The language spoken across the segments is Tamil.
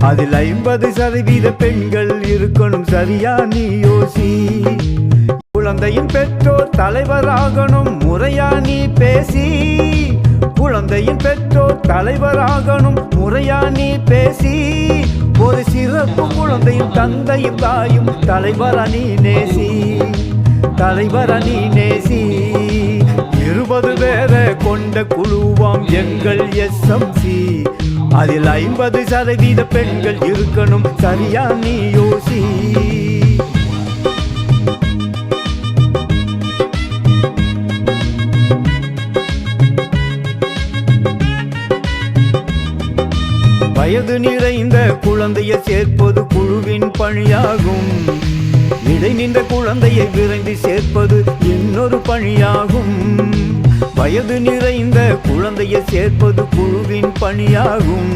அதில் 50% பெண்கள் இருக்கணும், சரியா நீ யோசி. குழந்தையின் பெற்றோர் தலைவராகணும், முறையா நீ பேசி. குழந்தையின் பெற்றோர் தலைவராகணும், முறையா நீ பேசி. ஒரு சிறப்பு குழந்தையும் தந்தையும் தாயும் தலைவரா நீ நேசி, தலைவரா நீ நேசி. 20 பேரை கொண்ட குழுவாம் எங்கள் SMC. அதில் 50% பெண்கள் இருக்கணும், சரியா நீ யோசி. வயது நிறைந்த குழந்தையை சேர்ப்பது குழுவின் பணியாகும். இடை நின்ற குழந்தையை விரைந்து சேர்ப்பது இன்னொரு பணியாகும். வயது நிறைந்த குழந்தையை சேர்ப்பது குழுவின் பணியாகும்.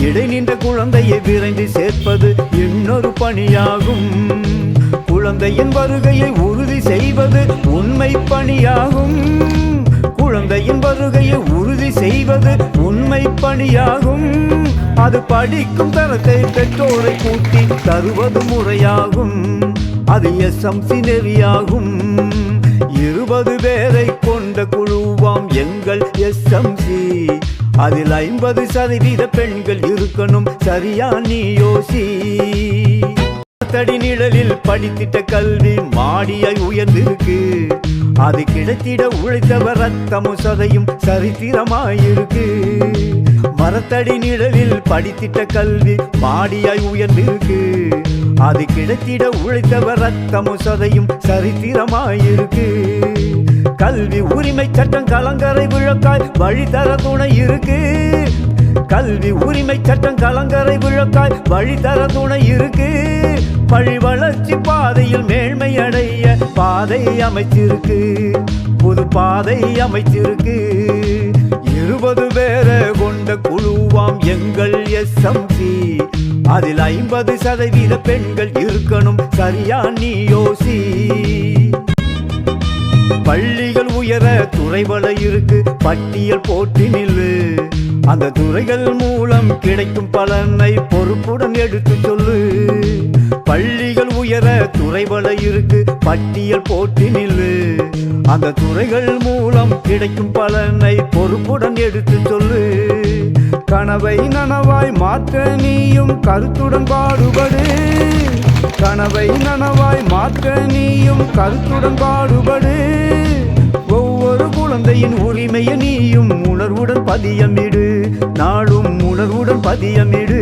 இடை நின்ற குழந்தையை விரைந்து சேர்ப்பது இன்னொரு பணியாகும். குழந்தையின் வருகையை உறுதி செய்வது உண்மை பணியாகும். குழந்தையின் வருகையை உறுதி செய்வது உண்மை பணியாகும். அது படிக்கும் தரத்தை பெற்றோரை கூட்டி தருவது முறையாகும். அது SMC நெறியாகும். 20 பேரை கொண்ட குழுவாம் எங்கள் SMC. அதில் 50% பெண்கள் இருக்கணும், சரியா நீ யோசி. தடி நிழலில் படித்திட்ட கல்வி மாடியாய் உயர்ந்திருக்கு. அது கிடைத்திட உழைத்தவர் ரத்தமும் சதையும் சரித்திரமாயிருக்கு. மரத்தடி நிழலில் படித்திட்ட கல்வி மாடியாய் உயர்ந்திருக்கு. அது கிடைத்திட உழைத்தவர் ரத்தமும் சதையும் சரித்திரமாயிருக்கு. கல்வி உரிமை சட்டம் கலங்கரை விளக்காய் வழிதர துணை இருக்கு. கல்வி உரிமை சட்டம் கலங்கரை விளக்காய் வழிதர துணை இருக்கு. பழி வளர்ச்சி பாதையில் மேன்மை அடைய பாதை அமைச்சிருக்கு, புது பாதை அமைச்சிருக்கு. 20 பேரை கொண்ட குழுவாம் எங்கள் SMC. அதில் 50% பெண்கள் இருக்கணும், சரியா நீ யோசி. பள்ளிகள் உயர துறைவள இருக்கு, பட்டியல் போட்டி நில்லு. அந்த துறைகள் மூலம் கிடைக்கும் பலனை பொறுப்புடன் எடுத்து சொல்லு. பள்ளிகள் உயர துறைவள இருக்கு, பட்டியல் போட்டி நில்லு. அந்த துறைகள் மூலம் கிடைக்கும் பலனை பொறுப்புடன் எடுத்து சொல்லு. கனவை நனவாய் மாற்ற நீயும் கருத்துடன் பாடுபடு. கனவை நனவாய் மாற்ற நீயும் கருத்துடன் பாடுபடு. ஒவ்வொரு குழந்தையின் உரிமையை நீயும் உணர்வுடன் பதியமிடு, நாளும் உணர்வுடன் பதியமிடு.